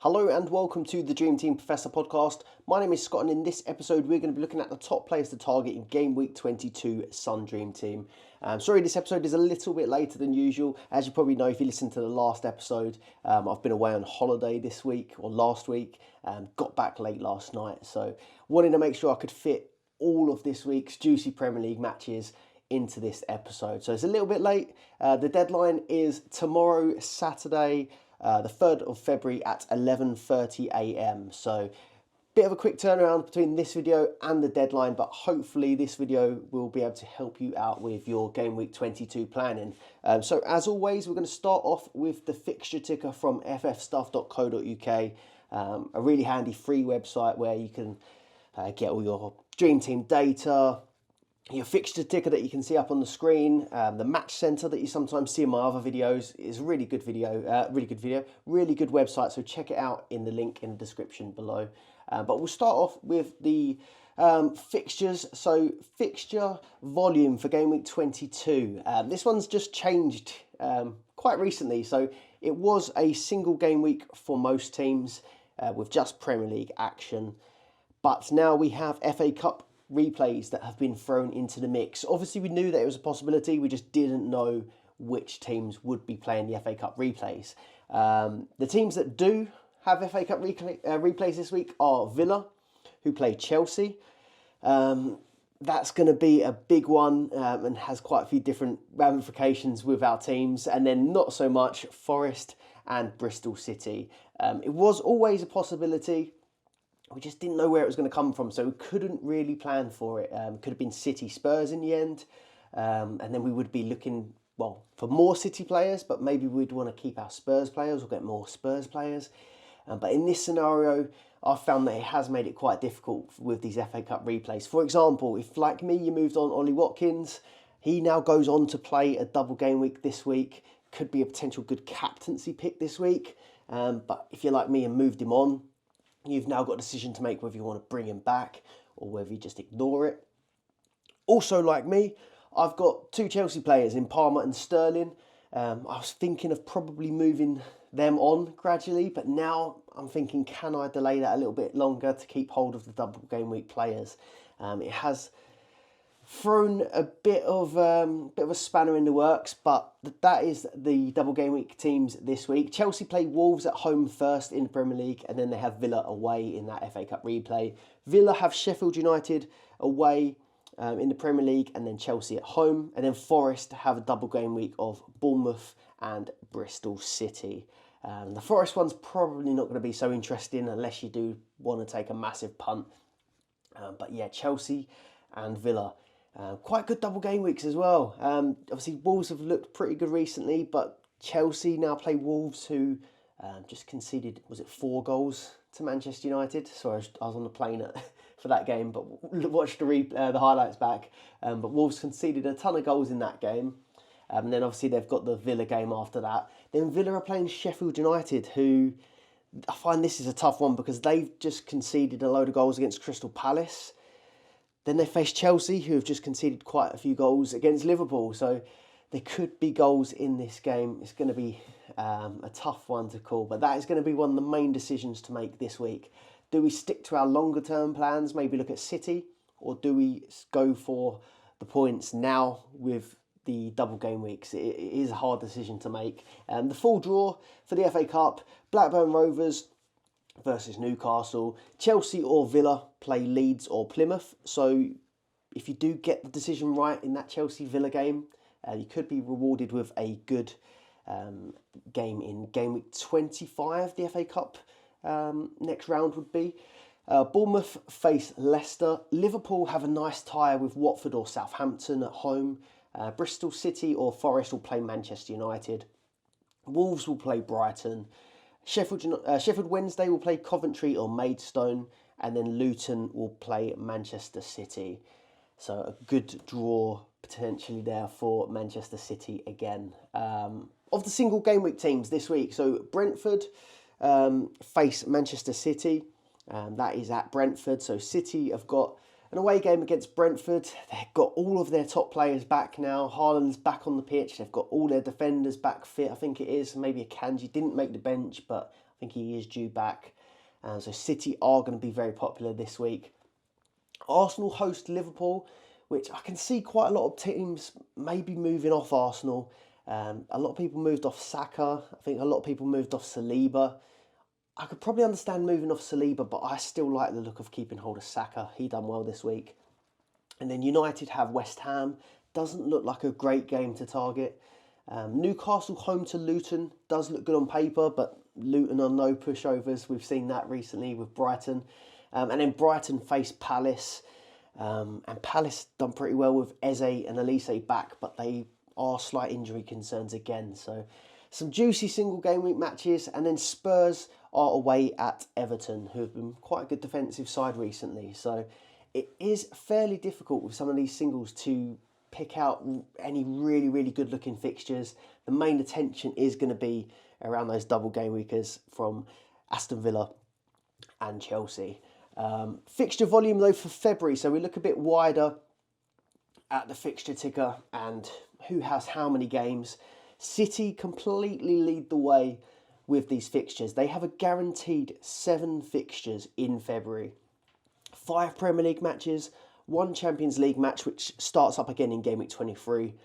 Hello and welcome to the Dream Team Professor podcast. My name is Scott and in this episode we're going to be looking at the top players to target in Game Week 22 Sun Dream Team. Sorry this episode is a little bit later than usual. As you probably know if you listened to the last episode, I've been away on holiday this week or last week, got back late last night. So wanted to make sure I could fit all of this week's juicy Premier League matches into this episode. So it's a little bit late. The deadline is tomorrow, Saturday, the 3rd of February at 11:30 a.m. So bit of a quick turnaround between this video and the deadline, but hopefully this video will be able to help you out with your Game Week 22 planning. So as always, we're going to start off with the fixture ticker from ffstuff.co.uk, a really handy free website where you can get all your Dream Team data, your fixture ticker that you can see up on the screen, the match center that you sometimes see in my other videos is a really good video, really good website. So check it out in the link in the description below. But we'll start off with the fixtures. So fixture volume for Game Week 22. This one's just changed quite recently. So it was a single game week for most teams with just Premier League action. But now we have FA Cup replays that have been thrown into the mix. Obviously, we knew that it was a possibility. We just didn't know which teams would be playing the FA Cup replays. The teams that do have FA Cup replays this week are Villa, who play Chelsea. That's going to be a big one and has quite a few different ramifications with our teams. And then not so much Forest and Bristol City. It was always a possibility. We just didn't know where it was going to come from, so we couldn't really plan for it. Could have been City Spurs in the end, and then we would be looking, well, for more City players, but maybe we'd want to keep our Spurs players or get more Spurs players. But in this scenario, I've found that it has made it quite difficult with these FA Cup replays. For example, if, like me, you moved on Ollie Watkins, he now goes on to play a double game week this week. Could be a potential good captaincy pick this week. But if you're like me and moved him on, you've now got a decision to make whether you want to bring him back or whether you just ignore it. Also, like me, I've got two Chelsea players in Palmer and Sterling. I was thinking of probably moving them on gradually, but now I'm thinking, can I delay that a little bit longer to keep hold of the double game week players? It has thrown a bit of a spanner in the works, but that is the double game week teams this week. Chelsea play Wolves at home first in the Premier League, and then they have Villa away in that FA Cup replay. Villa have Sheffield United away in the Premier League, and then Chelsea at home, and then Forest have a double game week of Bournemouth and Bristol City. The Forest one's probably not going to be so interesting unless you do want to take a massive punt. But yeah, Chelsea and Villa. Quite good double game weeks as well. Obviously, Wolves have looked pretty good recently, but Chelsea now play Wolves, who just conceded, was it 4 goals to Manchester United? Sorry, I was on the plane for that game, but watched the highlights back. But Wolves conceded a ton of goals in that game. And then obviously they've got the Villa game after that. Then Villa are playing Sheffield United, who I find this is a tough one because they've just conceded a load of goals against Crystal Palace. Then they face Chelsea, who have just conceded quite a few goals against Liverpool. So there could be goals in this game. It's going to be a tough one to call. But that is going to be one of the main decisions to make this week. Do we stick to our longer term plans, maybe look at City? Or do we go for the points now with the double game weeks? It is a hard decision to make. The full draw for the FA Cup, Blackburn Rovers versus Newcastle. Chelsea or Villa play Leeds or Plymouth. So if you do get the decision right in that Chelsea-Villa game, you could be rewarded with a good game in Game Week 25, the FA Cup next round would be. Bournemouth face Leicester. Liverpool have a nice tie with Watford or Southampton at home. Bristol City or Forest will play Manchester United. Wolves will play Brighton. Sheffield Wednesday will play Coventry or Maidstone, and then Luton will play Manchester City. So a good draw potentially there for Manchester City again. Of the single game week teams this week, so Brentford face Manchester City. That is at Brentford. So City have got an away game against Brentford. They've got all of their top players back now. Haaland's back on the pitch. They've got all their defenders back fit, I think it is. Maybe Akanji didn't make the bench, but I think he is due back. So City are going to be very popular this week. Arsenal host Liverpool, which I can see quite a lot of teams maybe moving off Arsenal. A lot of people moved off Saka. I think a lot of people moved off Saliba. I could probably understand moving off Saliba, but I still like the look of keeping hold of Saka. He done well this week. And then United have West Ham. Doesn't look like a great game to target. Newcastle home to Luton does look good on paper, but Luton are no pushovers. We've seen that recently with Brighton. And then Brighton face Palace. And Palace done pretty well with Eze and Elise back, but they are slight injury concerns again. So some juicy single game week matches. And then Spurs are away at Everton, who have been quite a good defensive side recently. So it is fairly difficult with some of these singles to pick out any really, really good looking fixtures. The main attention is going to be around those double game weekers from Aston Villa and Chelsea. Fixture volume though for February, so we look a bit wider at the fixture ticker and who has how many games. City completely lead the way with these fixtures. They have a guaranteed 7 fixtures in February. 5 Premier League matches, 1 Champions League match, which starts up again in Gameweek 23,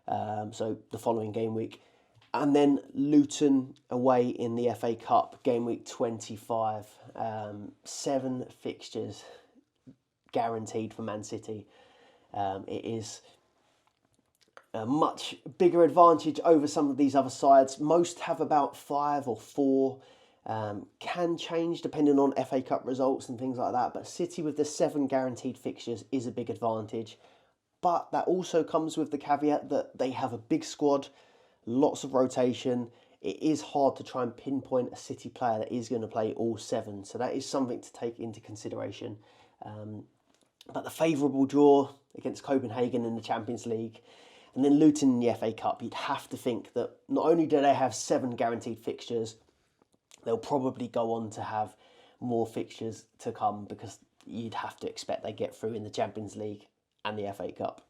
so the following game week. And then Luton away in the FA Cup, Gameweek 25. 7 fixtures guaranteed for Man City. It is a much bigger advantage over some of these other sides. Most have about 5 or 4. Can change depending on FA Cup results and things like that. But City with the 7 guaranteed fixtures is a big advantage. But that also comes with the caveat that they have a big squad, lots of rotation. It is hard to try and pinpoint a City player that is going to play all 7. So that is something to take into consideration. But the favourable draw against Copenhagen in the Champions League and then Luton in the FA Cup, you'd have to think that not only do they have 7 guaranteed fixtures, they'll probably go on to have more fixtures to come because you'd have to expect they get through in the Champions League and the FA Cup.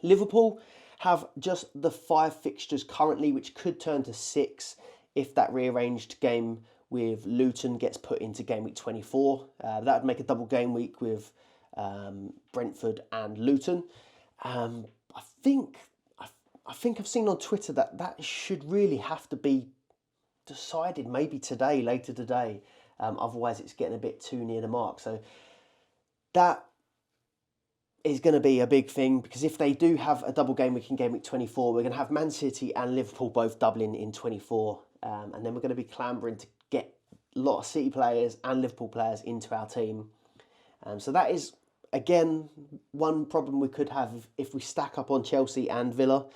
Liverpool have just the 5 fixtures currently, which could turn to 6 if that rearranged game with Luton gets put into Game Week 24. That would make a double game week with Brentford and Luton. I think I've seen on Twitter that should really have to be decided maybe today, later today. Otherwise, it's getting a bit too near the mark. So that is going to be a big thing because if they do have a double game week in Game Week 24, we're going to have Man City and Liverpool both doubling in 24. And then we're going to be clambering to get a lot of City players and Liverpool players into our team. So that is, again, one problem we could have if we stack up on Chelsea and Villa.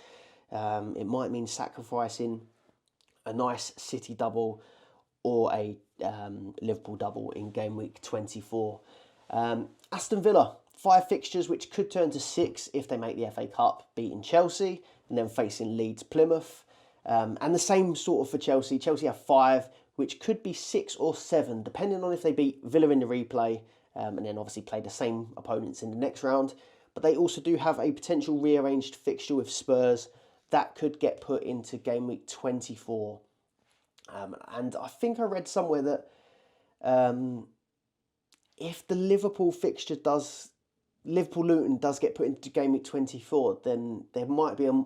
It might mean sacrificing a nice City double or a Liverpool double in Game Week 24. Aston Villa, 5 fixtures which could turn to 6 if they make the FA Cup, beating Chelsea and then facing Leeds, Plymouth. And the same sort of for Chelsea. Chelsea have 5 which could be 6 or 7 depending on if they beat Villa in the replay and then obviously play the same opponents in the next round. But they also do have a potential rearranged fixture with Spurs that could get put into Game Week 24. And I think I read somewhere that if the Liverpool fixture Liverpool-Luton does get put into Game Week 24, then there might be a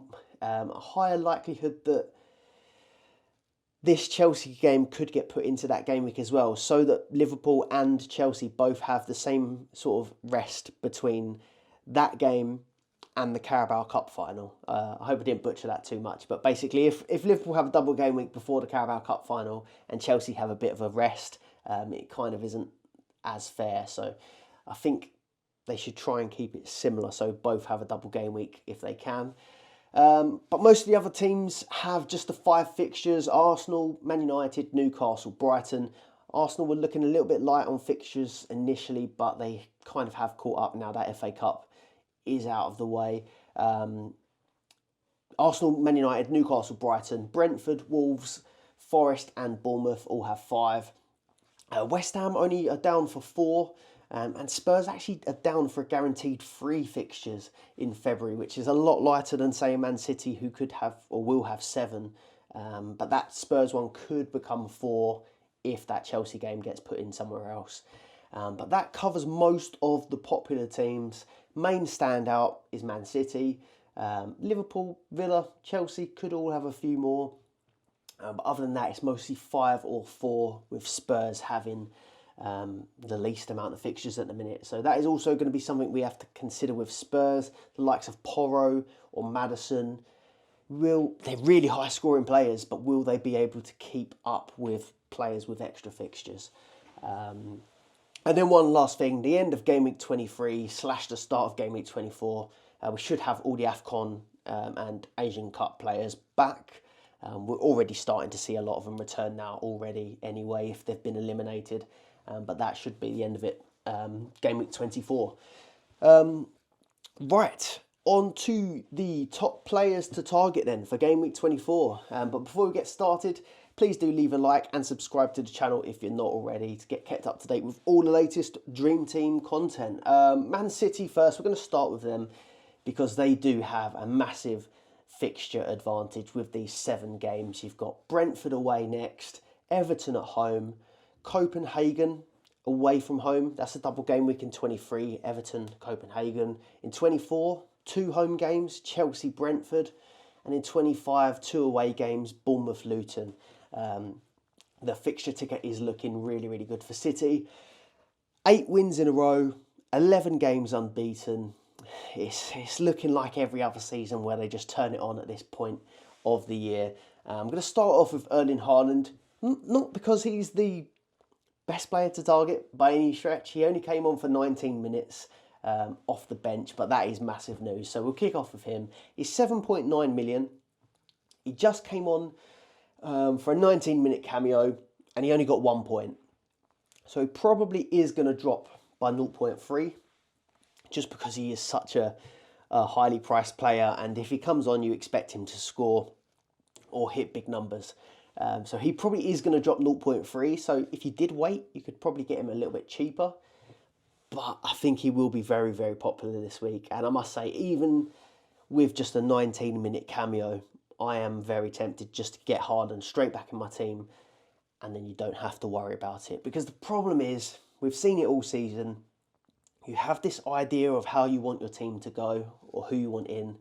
higher likelihood that this Chelsea game could get put into that game week as well, so that Liverpool and Chelsea both have the same sort of rest between that game and the Carabao Cup final. I hope I didn't butcher that too much, but basically if Liverpool have a double game week before the Carabao Cup final and Chelsea have a bit of a rest, it kind of isn't as fair. So I think they should try and keep it similar so both have a double game week if they can. But most of the other teams have just the 5 fixtures: Arsenal, Man United, Newcastle, Brighton. Arsenal were looking a little bit light on fixtures initially, but they kind of have caught up now that FA Cup is out of the way. Arsenal, Man United, Newcastle, Brighton, Brentford, Wolves, Forest and Bournemouth all have 5. West Ham only are down for 4. And Spurs actually are down for a guaranteed 3 fixtures in February, which is a lot lighter than, say, Man City, who could have or will have 7. But that Spurs one could become 4 if that Chelsea game gets put in somewhere else. But that covers most of the popular teams. Main standout is Man City. Liverpool, Villa, Chelsea could all have a few more. But other than that, it's mostly 5 or 4, with Spurs having the least amount of fixtures at the minute. So that is also going to be something we have to consider with Spurs. The likes of Porro or Maddison, they're really high scoring players, but will they be able to keep up with players with extra fixtures? And then one last thing, the end of Game Week 23 / the start of Game Week 24, we should have all the AFCON and Asian Cup players back. We're already starting to see a lot of them return now already anyway, if they've been eliminated. But that should be the end of it, Game Week 24. Right, on to the top players to target then for Game Week 24. But before we get started, please do leave a like and subscribe to the channel if you're not already, to get kept up to date with all the latest Dream Team content. Man City first, we're going to start with them because they do have a massive fixture advantage with these 7 games. You've got Brentford away next, Everton at home, Copenhagen away from home. That's a double game week in 23, Everton, Copenhagen. In 24, 2 home games, Chelsea, Brentford. And in 25, 2 away games, Bournemouth, Luton. The fixture ticket is looking really, really good for City. 8 wins in a row, 11 games unbeaten. It's looking like every other season where they just turn it on at this point of the year. I'm going to start off with Erling Haaland, not because he's the best player to target by any stretch. He only came on for 19 minutes off the bench, but that is massive news. So we'll kick off with him. He's 7.9 million. He just came on for a 19-minute cameo, and he only got 1 point. So he probably is going to drop by 0.3. Just because he is such a highly priced player, and if he comes on, you expect him to score or hit big numbers. So he probably is going to drop 0.3. So if you did wait, you could probably get him a little bit cheaper. But I think he will be very, very popular this week. And I must say, even with just a 19-minute cameo, I am very tempted just to get Haaland straight back in my team, and then you don't have to worry about it. Because the problem is, we've seen it all season. You have this idea of how you want your team to go or who you want in,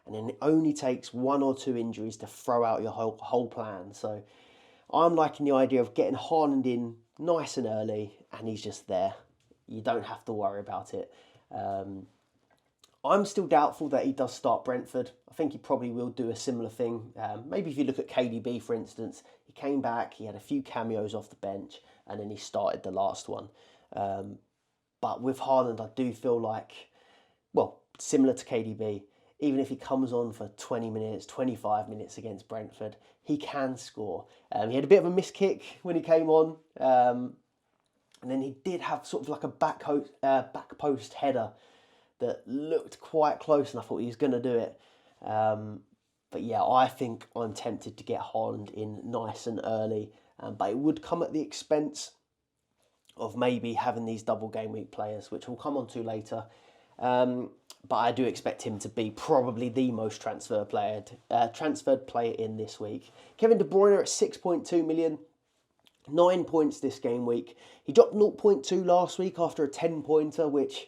and then it only takes 1 or 2 injuries to throw out your whole plan. So I'm liking the idea of getting Haaland in nice and early, and he's just there. You don't have to worry about it. I'm still doubtful that he does start Brentford. I think he probably will do a similar thing. Maybe if you look at KDB, for instance, he came back, he had a few cameos off the bench, and then he started the last one. But with Haaland, I do feel like, well, similar to KDB, even if he comes on for 20 minutes, 25 minutes against Brentford, he can score. He had a bit of a miss kick when he came on, and then he did have sort of like a back post header that looked quite close, and I thought he was going to do it. But yeah, I think I'm tempted to get Haaland in nice and early, but it would come at the expense of maybe having these double game week players, which we'll come on to later. But I do expect him to be probably the most transferred player in this week. Kevin De Bruyne at 6.2 million, 9 points this game week. He dropped 0.2 last week after a 10-pointer, which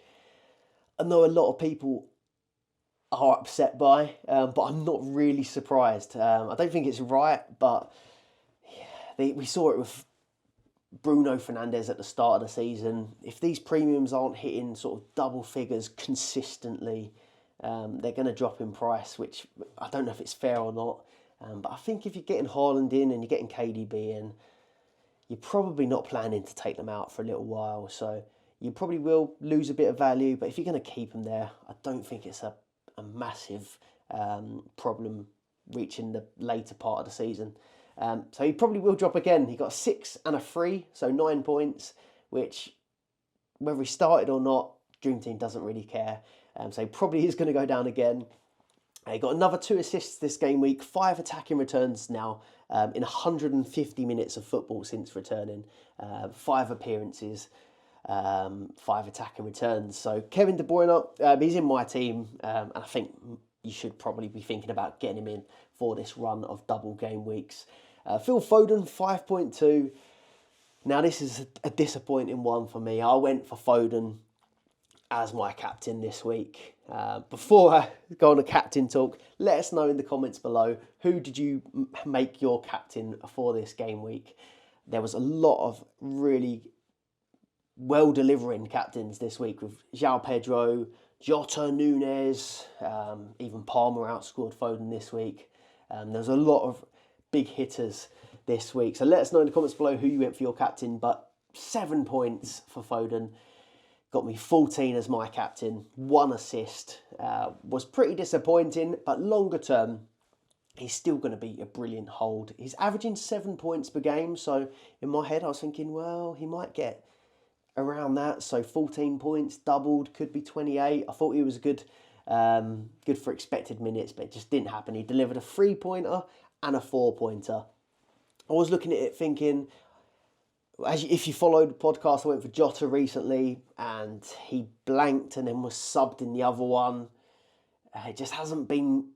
I know a lot of people are upset by, but I'm not really surprised. I don't think it's right, but we saw it with Bruno Fernandes at the start of the season. If these premiums aren't hitting sort of double figures consistently, they're going to drop in price, which I don't know if it's fair or not. But I think if you're getting Haaland in and you're getting KDB in, you're probably not planning to take them out for a little while. So you probably will lose a bit of value. But if you're going to keep them there, I don't think it's a massive problem reaching the later part of the season. So he probably will drop again. He got 6 and a 3, so 9 points, which, whether he started or not, Dream Team doesn't really care. So he probably is going to go down again. He got another 2 assists this game week, 5 attacking returns now in 150 minutes of football since returning, 5 appearances, 5 attacking returns. So Kevin De Bruyne, he's in my team, and I think you should probably be thinking about getting him in for this run of double game weeks. Phil Foden, 5.2. Now, this is a disappointing one for me. I went for Foden as my captain this week. Before I go on a captain talk, let us know in the comments below, who did you make your captain for this game week? There was a lot of really well-delivering captains this week with João Pedro, Jota, Nunes, even Palmer outscored Foden this week. There's a lot of big hitters this week. So let us know in the comments below who you went for your captain. But 7 points for Foden got me 14 as my captain. 1 assist. Was pretty disappointing, but longer term, he's still going to be a brilliant hold. He's averaging 7 points per game. So in my head, I was thinking, well, he might get around that. So 14 points, doubled, could be 28. I thought he was good for expected minutes, but it just didn't happen. He delivered a 3-pointer and a 4-pointer. I was looking at it thinking, if you followed the podcast, I went for Jota recently and he blanked and then was subbed in the other one. It just hasn't been...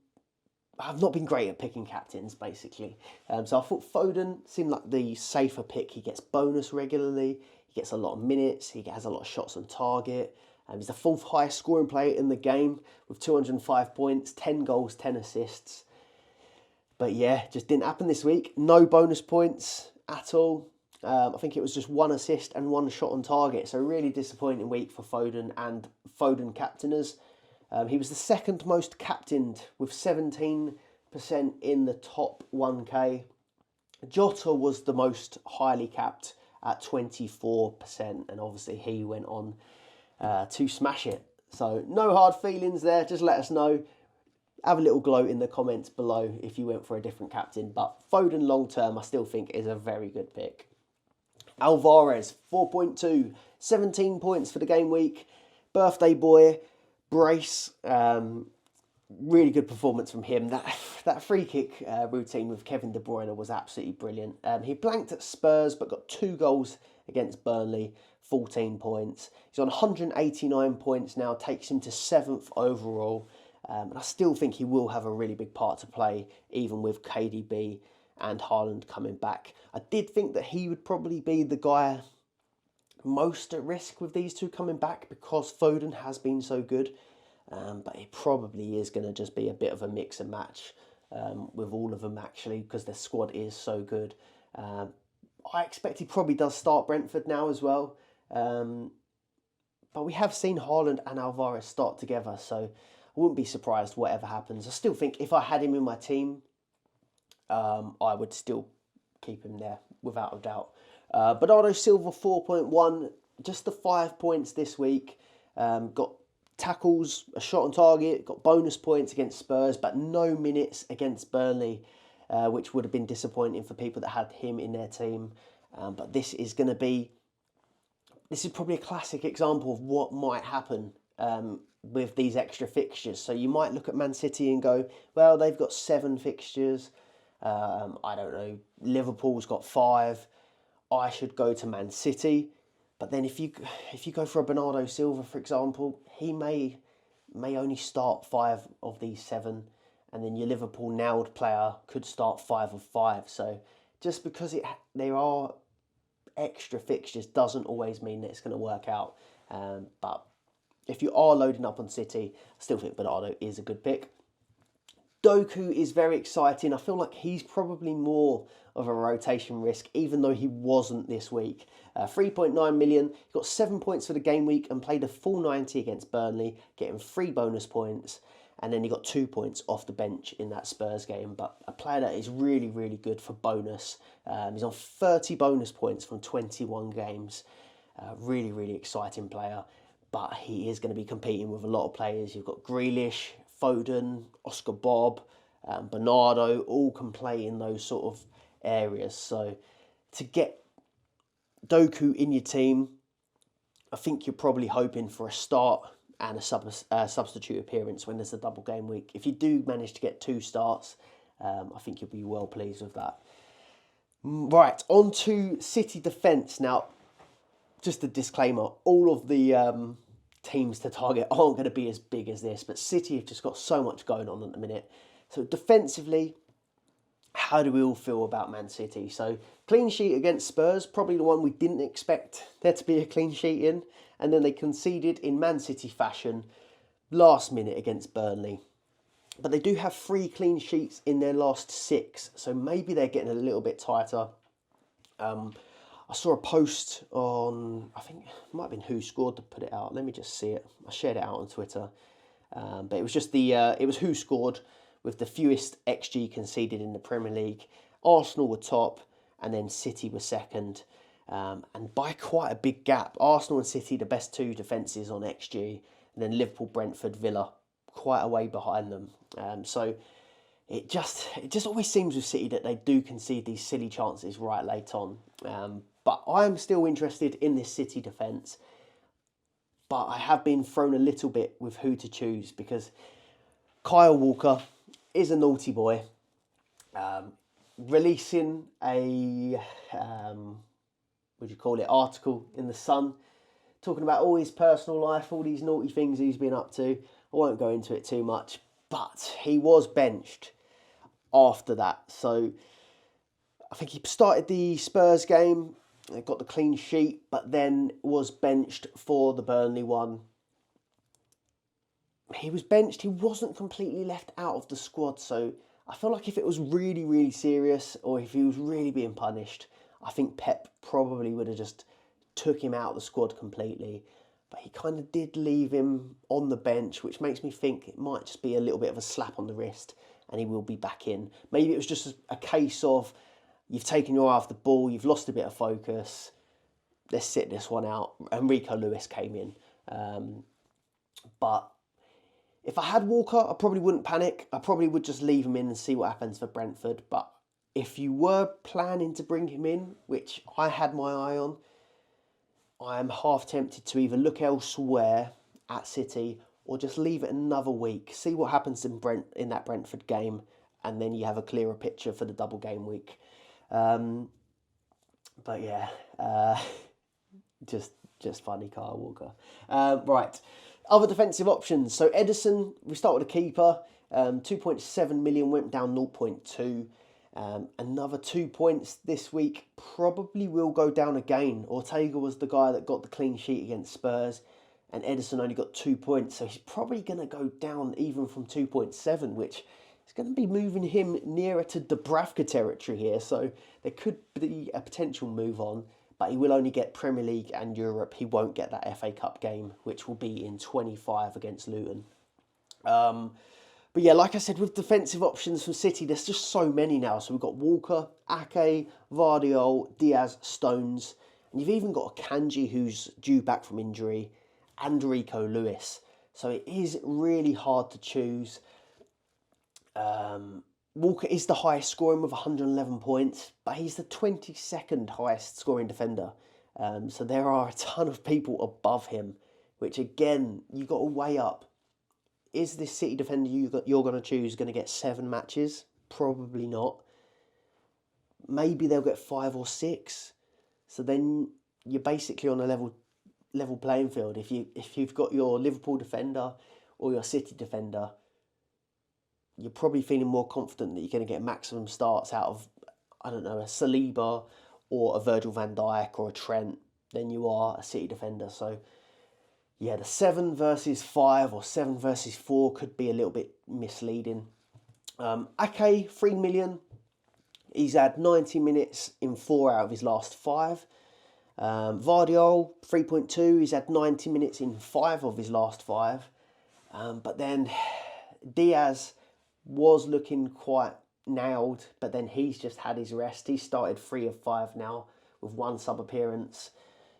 I've not been great at picking captains, basically. So I thought Foden seemed like the safer pick. He gets bonus regularly. He gets a lot of minutes. He has a lot of shots on target. He's the 4th highest scoring player in the game with 205 points, 10 goals, 10 assists. But yeah, just didn't happen this week. No bonus points at all. I think it was just 1 assist and 1 shot on target. So really disappointing week for Foden and Foden captainers. He was the 2nd most captained with 17% in the top 1K. Jota was the most highly capped at 24%. And obviously he went on to smash it. So no hard feelings there. Just let us know. Have a little gloat in the comments below if you went for a different captain. But Foden long term, I still think is a very good pick. Alvarez, 4.2, 17 points for the game week. Birthday boy, brace. Really good performance from him. That free kick routine with Kevin De Bruyne was absolutely brilliant. He blanked at Spurs but got 2 goals against Burnley, 14 points. He's on 189 points now, takes him to 7th overall. And I still think he will have a really big part to play, even with KDB and Haaland coming back. I did think that he would probably be the guy most at risk with these two coming back because Foden has been so good. But it probably is going to just be a bit of a mix and match with all of them, actually, because the squad is so good. I expect he probably does start Brentford now as well. But we have seen Haaland and Alvarez start together, so I wouldn't be surprised whatever happens. I still think if I had him in my team, I would still keep him there without a doubt. Bernardo Silva, 4.1, just the 5 points this week. Got tackles, a shot on target, got bonus points against Spurs, but no minutes against Burnley, which would have been disappointing for people that had him in their team. But this is probably a classic example of what might happen with these extra fixtures. So you might look at Man City and go, well, they've got 7 fixtures. I don't know, Liverpool's got 5. I should go to Man City. But then if you go for a Bernardo Silva, for example, he may only start 5 of these 7, and then your Liverpool nailed player could start 5 of 5. So just because there are extra fixtures doesn't always mean that it's going to work out. But if you are loading up on City, I still think Bernardo is a good pick. Doku is very exciting. I feel like he's probably more of a rotation risk, even though he wasn't this week. 3.9 million. He got 7 points for the game week and played a full 90 against Burnley, getting 3 bonus points. And then he got 2 points off the bench in that Spurs game. But a player that is really, really good for bonus. He's on 30 bonus points from 21 games. Really, really exciting player. But he is going to be competing with a lot of players. You've got Grealish, Foden, Oscar Bob, Bernardo, all can play in those sort of areas. So to get Doku in your team, I think you're probably hoping for a start and a substitute appearance when there's a double game week. If you do manage to get 2 starts, I think you'll be well pleased with that. Right, on to City defence. Now, just a disclaimer, all of the teams to target aren't going to be as big as this, but City have just got so much going on at the minute. So defensively, how do we all feel about Man City? So, clean sheet against Spurs, probably the one we didn't expect there to be a clean sheet in. And then they conceded in Man City fashion last minute against Burnley. But they do have 3 clean sheets in their last 6, so maybe they're getting a little bit tighter. I saw a post on, I think it might have been Who Scored to put it out. Let me just see it. I shared it out on Twitter. But it was just it was Who Scored with the fewest XG conceded in the Premier League. Arsenal were top, and then City were second. And by quite a big gap. Arsenal and City, the best 2 defences on XG. And then Liverpool, Brentford, Villa, quite a way behind them. So it just always seems with City that they do concede these silly chances right late on. But I'm still interested in this City defence. But I have been thrown a little bit with who to choose because Kyle Walker is a naughty boy. Releasing a article in the Sun talking about all his personal life, all these naughty things he's been up to. I won't go into it too much, but he was benched after that. So I think he started the Spurs game, got the clean sheet, but then was benched for the Burnley one. He was benched. He wasn't completely left out of the squad. So I feel like if it was really, really serious or if he was really being punished, I think Pep probably would have just took him out of the squad completely. But he kind of did leave him on the bench, which makes me think it might just be a little bit of a slap on the wrist and he will be back in. Maybe it was just a case of you've taken your eye off the ball, you've lost a bit of focus, let's sit this one out. Enrico Lewis came in. But if I had Walker, I probably wouldn't panic. I probably would just leave him in and see what happens for Brentford. But if you were planning to bring him in, which I had my eye on, I am half tempted to either look elsewhere at City or just leave it another week, see what happens in that Brentford game, and then you have a clearer picture for the double game week. But yeah, just funny, Kyle Walker. Right, other defensive options. So Ederson, we start with a keeper. 2.7 million went down 0.2. Another 2 points this week probably will go down again. Ortega was the guy that got the clean sheet against Spurs, and Ederson only got 2 points, so he's probably going to go down even from 2.7, which is going to be moving him nearer to Dubravka territory here. So there could be a potential move on, but he will only get Premier League and Europe. He won't get that FA Cup game, which will be in 25 against Luton. But yeah, like I said, with defensive options from City, there's just so many now. So we've got Walker, Ake, Vardiol, Diaz, Stones. And you've even got a Kanji who's due back from injury, and Rico Lewis. So it is really hard to choose. Walker is the highest scoring with 111 points, but he's the 22nd highest scoring defender. So there are a ton of people above him, which again, you've got to weigh up. Is this City defender you're going to choose going to get 7 matches? Probably not. Maybe they'll get 5 or 6. So then you're basically on a level playing field. If you've got your Liverpool defender or your City defender, you're probably feeling more confident that you're going to get maximum starts out of, I don't know, a Saliba or a Virgil van Dijk or a Trent than you are a City defender. So yeah, the 7 versus 5 or 7 versus 4 could be a little bit misleading. Ake, 3 million. He's had 90 minutes in 4 out of his last 5. Vardiol, 3.2. He's had 90 minutes in 5 of his last 5. But then Diaz was looking quite nailed, but then he's just had his rest. He started 3 of 5 now with 1 sub-appearance.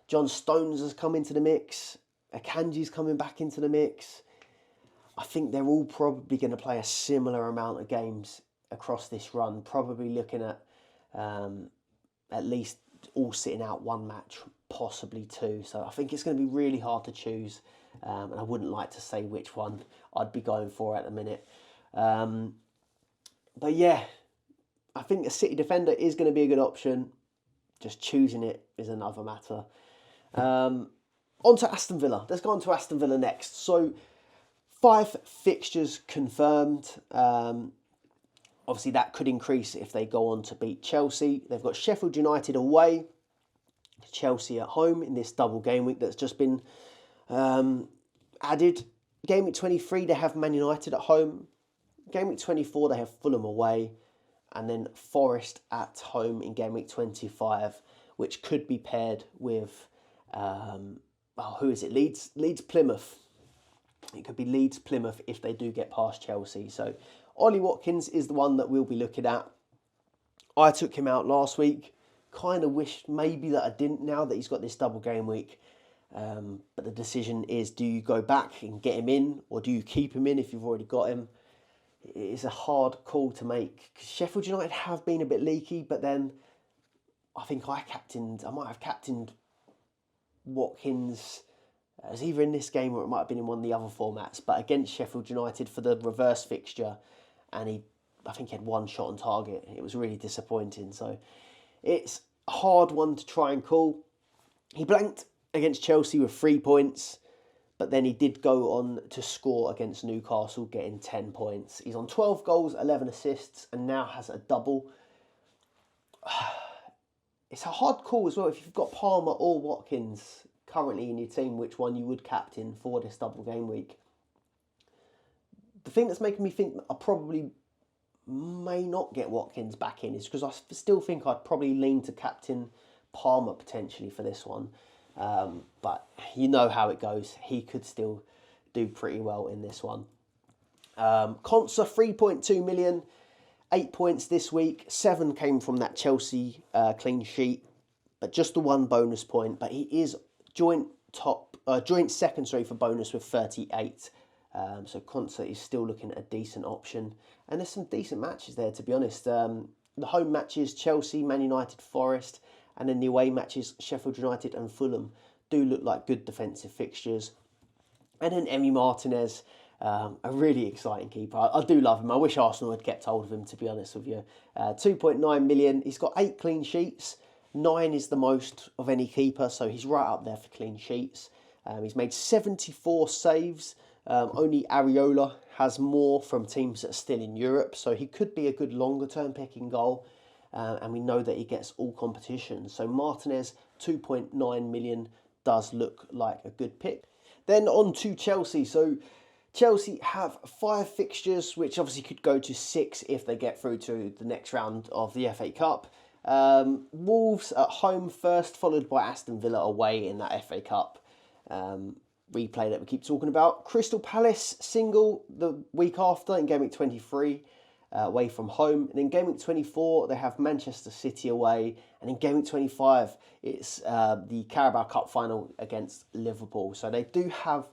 John Stones has come into the mix. Akanji's coming back into the mix. I think they're all probably going to play a similar amount of games across this run. Probably looking at least all sitting out 1 match, possibly 2. So I think it's going to be really hard to choose. And I wouldn't like to say which one I'd be going for at the minute. But yeah, I think a City defender is going to be a good option. Just choosing it is another matter. On to Aston Villa. Let's go on to Aston Villa next. So 5 fixtures confirmed. Obviously, that could increase if they go on to beat Chelsea. They've got Sheffield United away, Chelsea at home in this double game week that's just been added. Game week 23, they have Man United at home. Game week 24, they have Fulham away. And then Forest at home in game week 25, which could be paired with, who is it? Leeds Plymouth. It could be Leeds Plymouth if they do get past Chelsea. So Ollie Watkins is the one that we'll be looking at. I took him out last week. Kind of wished maybe that I didn't now that he's got this double game week. But the decision is, do you go back and get him in, or do you keep him in if you've already got him? It's a hard call to make. Sheffield United have been a bit leaky, but then I think I might have captained Watkins. It was either in this game or it might have been in one of the other formats, but against Sheffield United for the reverse fixture, and I think he had one shot on target. It was really disappointing. So it's a hard one to try and call. He blanked against Chelsea with 3 points, but then he did go on to score against Newcastle, getting 10 points. He's on 12 goals, 11 assists, and now has a double. It's a hard call as well. If you've got Palmer or Watkins currently in your team, which one you would captain for this double game week. The thing that's making me think I probably may not get Watkins back in is because I still think I'd probably lean to captain Palmer potentially for this one. But you know how it goes. He could still do pretty well in this one. Konsa, 3.2 million, 8 points this week. 7 came from that Chelsea clean sheet, but just the 1 bonus point. But he is joint second for bonus with 38. So Konsa is still looking at a decent option. And there's some decent matches there, to be honest. The home matches, Chelsea, Man United, Forest, and then the away matches, Sheffield United and Fulham, do look like good defensive fixtures. And then Emi Martinez, a really exciting keeper. I do love him. I wish Arsenal had kept hold of him, to be honest with you. 2.9 million. He's got 8 clean sheets. 9 is the most of any keeper, so he's right up there for clean sheets. He's made 74 saves. Only Areola has more from teams that are still in Europe, so he could be a good longer-term pick in goal. And we know that he gets all competitions. So Martinez, 2.9 million, does look like a good pick. Then on to Chelsea. So Chelsea have 5 fixtures, which obviously could go to 6 if they get through to the next round of the FA Cup. Wolves at home first, followed by Aston Villa away in that FA Cup replay that we keep talking about. Crystal Palace single the week after in game week 23 away from home. And in game week 24, they have Manchester City away. And in game week 25, it's the Carabao Cup final against Liverpool. So they do have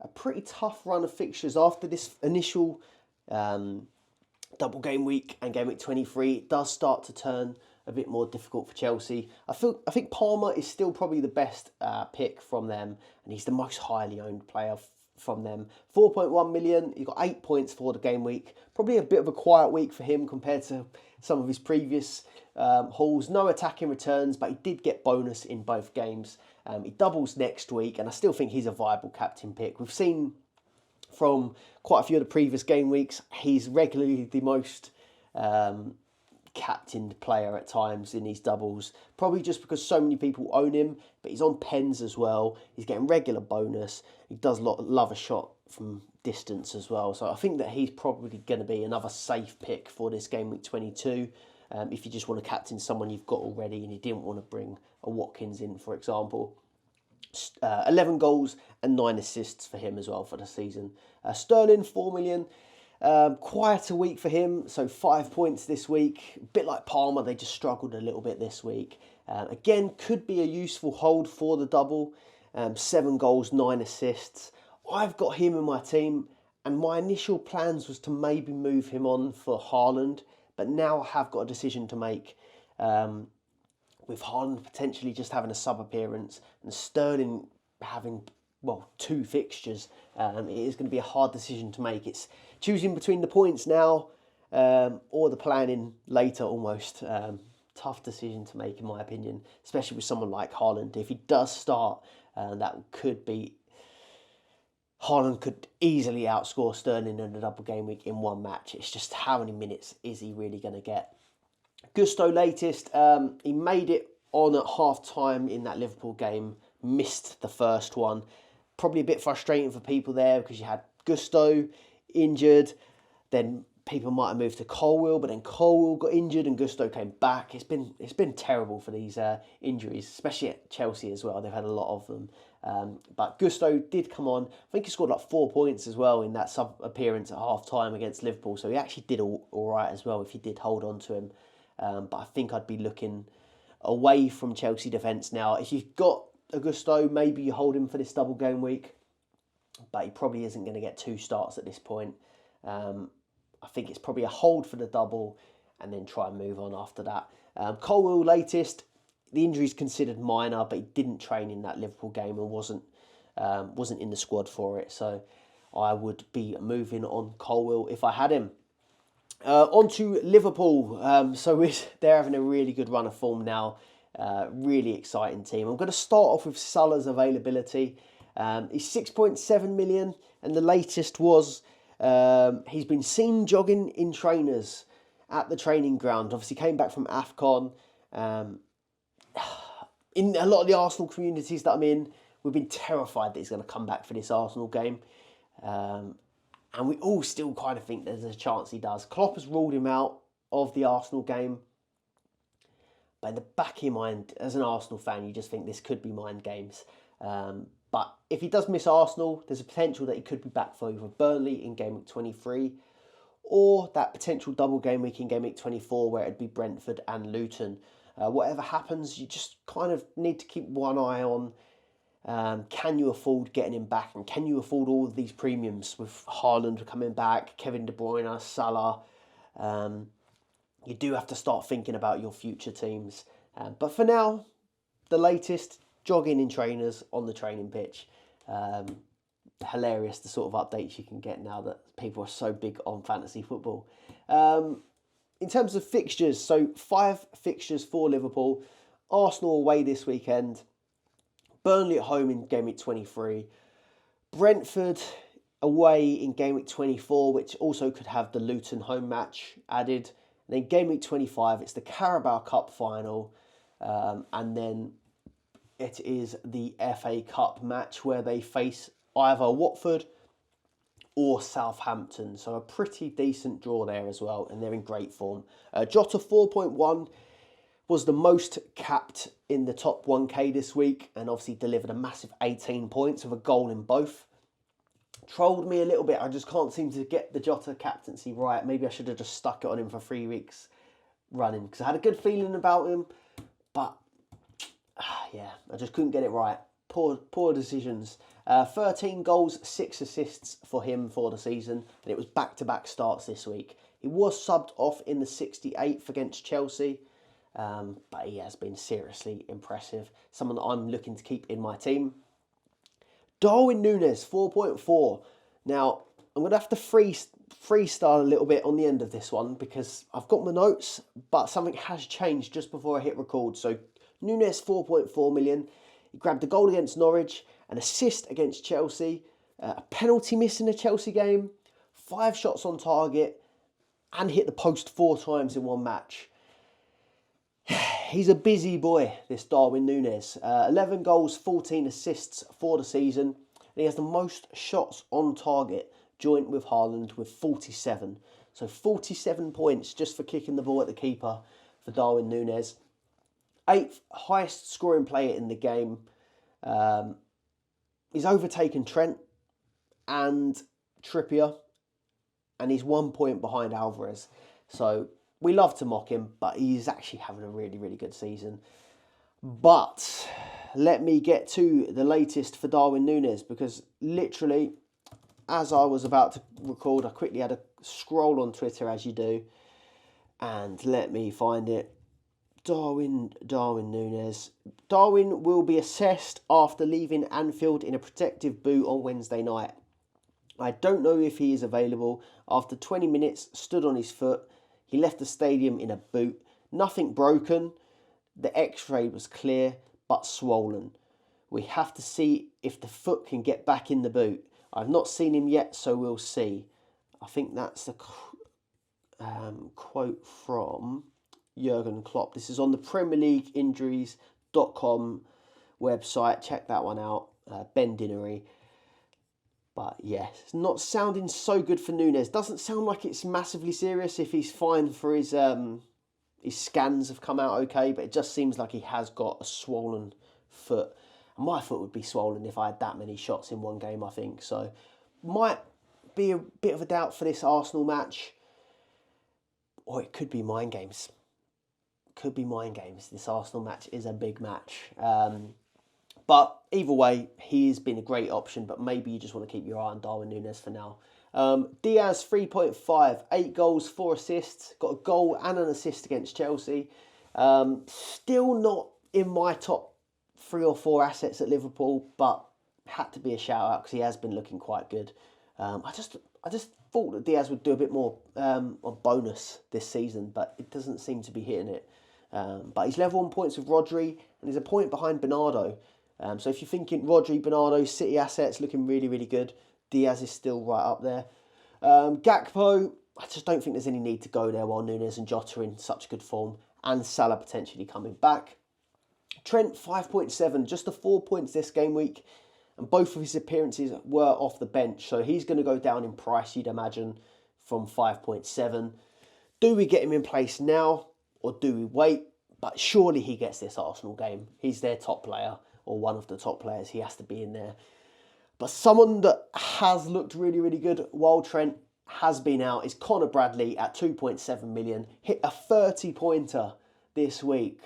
a pretty tough run of fixtures after this initial double game week and game week 23. It does start to turn a bit more difficult for Chelsea. I think Palmer is still probably the best pick from them, and he's the most highly owned player from them. 4.1 million. He got 8 points for the game week. Probably a bit of a quiet week for him compared to some of his previous hauls. No attacking returns, but he did get bonus in both games. He doubles next week, and I still think he's a viable captain pick. We've seen from quite a few of the previous game weeks, he's regularly the most captained player at times in these doubles, probably just because so many people own him, but he's on pens as well. He's getting regular bonus. He does love a shot from distance as well, so I think that he's probably going to be another safe pick for this game week 22 if you just want to captain someone you've got already and you didn't want to bring a Watkins in, for example. 11 goals and 9 assists for him as well for the season. Sterling, 4 million. Quieter week for him, so 5 points this week. A bit like Palmer, they just struggled a little bit this week. Again, could be a useful hold for the double. 7 goals, 9 assists. I've got him in my team, and my initial plans was to maybe move him on for Haaland, but now I have got a decision to make. With Haaland potentially just having a sub-appearance and Sterling having, 2 fixtures, it is going to be a hard decision to make. It's choosing between the points now or the planning later almost. Tough decision to make in my opinion, especially with someone like Haaland. If he does start, that could be Haaland could easily outscore Sterling in a double game week in one match. It's just how many minutes is he really going to get? Gusto latest, he made it on at half time in that Liverpool game, missed the first one. Probably a bit frustrating for people there because you had Gusto injured, then people might have moved to Colwill, but then Colwill got injured and Gusto came back. It's been terrible for these injuries, especially at Chelsea as well. They've had a lot of them. But Gusto did come on. I think he scored like 4 points as well in that sub appearance at half time against Liverpool. So he actually did all right as well if you did hold on to him. But I think I'd be looking away from Chelsea defence now. If you've got Augusto, maybe you hold him for this double game week, but he probably isn't going to get 2 starts at this point. I think it's probably a hold for the double and then try and move on after that. Colwill latest, the injury's considered minor, but he didn't train in that Liverpool game and wasn't in the squad for it. So I would be moving on Colwill if I had him. On to Liverpool. They're having a really good run of form now. Really exciting team. I'm going to start off with Salah's availability. He's 6.7 million, and the latest was he's been seen jogging in trainers at the training ground. Obviously came back from AFCON. In a lot of the Arsenal communities that I'm in, we've been terrified that he's going to come back for this Arsenal game. And we all still kind of think there's a chance he does. Klopp has ruled him out of the Arsenal game. But in the back of your mind, as an Arsenal fan, you just think this could be mind games. But if he does miss Arsenal, there's a potential that he could be back for either Burnley in Game Week 23 or that potential double game week in Game Week 24 where it'd be Brentford and Luton. Whatever happens, you just kind of need to keep one eye on can you afford getting him back, and can you afford all of these premiums with Haaland coming back, Kevin De Bruyne, Salah. You do have to start thinking about your future teams. But for now, the latest, jogging in trainers on the training pitch. Hilarious the sort of updates you can get now that people are so big on fantasy football. In terms of fixtures, so 5 fixtures for Liverpool. Arsenal away this weekend. Burnley at home in Game Week 23. Brentford away in Game Week 24, which also could have the Luton home match added. And then Game Week 25, it's the Carabao Cup final. And then it is the FA Cup match where they face either Watford or Southampton. So a pretty decent draw there as well, and they're in great form. Jota 4.1 was the most capped in the top 1K this week, and obviously delivered a massive 18 points with a goal in both. Trolled me a little bit. I just can't seem to get the Jota captaincy right. Maybe I should have just stuck it on him for 3 weeks running, because I had a good feeling about him, but yeah, I just couldn't get it right. Poor decisions. 13 goals, 6 assists for him for the season, and it was back-to-back starts this week. He was subbed off in the 68th against Chelsea, but he has been seriously impressive. Someone that I'm looking to keep in my team. Darwin Núñez, 4.4. Now, I'm going to have to freestyle a little bit on the end of this one because I've got my notes, but something has changed just before I hit record. So, Núñez, 4.4 million. He grabbed a goal against Norwich, an assist against Chelsea, a penalty miss in the Chelsea game, 5 shots on target, and hit the post 4 times in one match. He's a busy boy, this Darwin Núñez. 11 goals, 14 assists for the season. And he has the most shots on target, joint with Haaland with 47. So 47 points just for kicking the ball at the keeper for Darwin Núñez. 8th highest scoring player in the game. He's overtaken Trent and Trippier, and he's 1 point behind Alvarez. So we love to mock him, but he's actually having a really, really good season. But let me get to the latest for Darwin Núñez, because literally, as I was about to record, I quickly had a scroll on Twitter, as you do, and let me find it. Darwin Núñez. Darwin will be assessed after leaving Anfield in a protective boot on Wednesday night. I don't know if he is available. After 20 minutes, stood on his foot. He left the stadium in a boot. Nothing broken. The x-ray was clear, but swollen. We have to see if the foot can get back in the boot. I've not seen him yet, so we'll see. I think that's a quote from Jurgen Klopp. This is on the PremierLeagueInjuries.com website. Check that one out. Ben Dinnery. But yeah, it's not sounding so good for Núñez. Doesn't sound like it's massively serious. If he's fine for his scans have come out okay, but it just seems like he has got a swollen foot. And my foot would be swollen if I had that many shots in one game, I think. So might be a bit of a doubt for this Arsenal match. Or it could be mind games. Could be mind games. This Arsenal match is a big match. But either way, he's been a great option, but maybe you just want to keep your eye on Darwin Núñez for now. Diaz, 3.5, 8 goals, 4 assists. Got a goal and an assist against Chelsea. Still not in my top 3 or 4 assets at Liverpool, but had to be a shout out because he has been looking quite good. I just thought that Diaz would do a bit more of bonus this season, but it doesn't seem to be hitting it. But he's level on points with Rodri, and he's a point behind Bernardo. So if you're thinking Rodri, Bernardo, City assets looking really, really good, Diaz is still right up there. Gakpo, I just don't think there's any need to go there while Núñez and Jota are in such good form, and Salah potentially coming back. Trent, 5.7, just the 4 points this game week, and both of his appearances were off the bench, so he's going to go down in price, you'd imagine, from 5.7. Do we get him in place now, or do we wait? But surely he gets this Arsenal game. He's their top player, or one of the top players. He has to be in there. But someone that has looked really, really good while Trent has been out is Conor Bradley at 2.7 million. Hit a 30-pointer this week.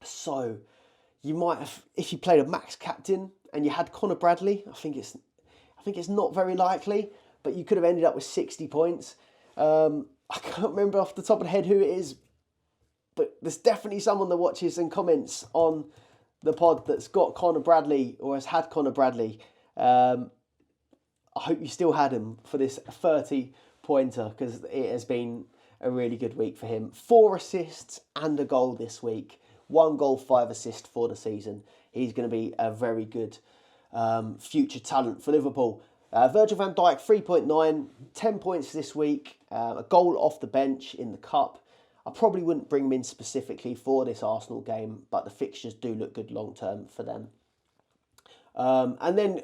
So you might have, if you played a max captain and you had Conor Bradley, I think it's not very likely, but you could have ended up with 60 points. I can't remember off the top of the head who it is, but there's definitely someone that watches and comments on the pod that's got Conor Bradley or has had Conor Bradley. I hope you still had him for this 30-pointer because it has been a really good week for him. 4 assists and a goal this week. 1 goal, 5 assists for the season. He's going to be a very good future talent for Liverpool. Virgil van Dijk, 3.9, 10 points this week. A goal off the bench in the Cup. I probably wouldn't bring him in specifically for this Arsenal game, but the fixtures do look good long-term for them. And then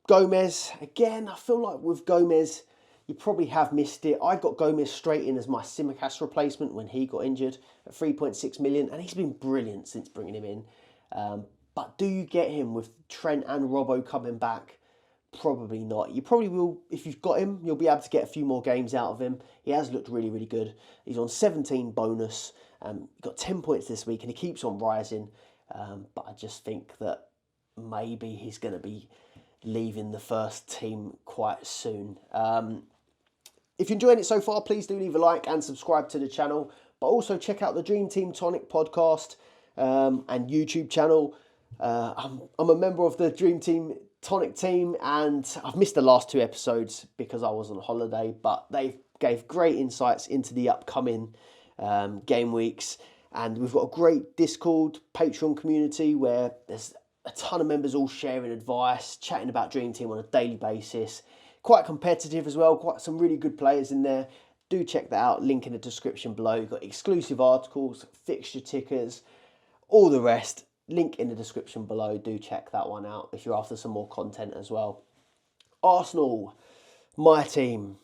Gomez, again, I feel like with Gomez, you probably have missed it. I got Gomez straight in as my Tsimikas replacement when he got injured at 3.6 million, and he's been brilliant since bringing him in. But do you get him with Trent and Robbo coming back? Probably not. You probably will, if you've got him, you'll be able to get a few more games out of him. He has looked really, really good. He's on 17 bonus. Got 10 points this week and he keeps on rising. But I just think that maybe he's going to be leaving the first team quite soon. If you're enjoying it so far, please do leave a like and subscribe to the channel. But also check out the Dream Team Tonic podcast and YouTube channel. I'm a member of the Dream Team Tonic team, and I've missed the last 2 episodes because I was on holiday, but they gave great insights into the upcoming game weeks, and we've got a great Discord Patreon community where there's a ton of members all sharing advice, chatting about Dream Team on a daily basis. Quite competitive as well, quite some really good players in there. Do check that out, link in the description below. You've got exclusive articles, fixture tickers, all the rest. Link in the description below. Do check that one out if you're after some more content as well. Arsenal, my team.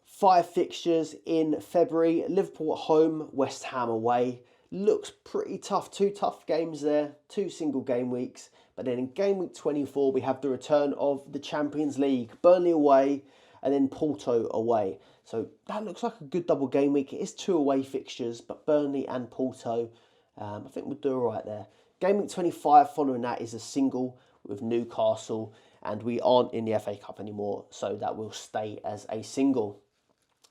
5 fixtures in February. Liverpool at home, West Ham away. Looks pretty tough. 2 tough games there. 2 single game weeks. But then in game week 24, we have the return of the Champions League. Burnley away and then Porto away. So that looks like a good double game week. It is 2 away fixtures, but Burnley and Porto, I think we'll do all right there. Game week 25 following that is a single with Newcastle, and we aren't in the FA Cup anymore, so that will stay as a single.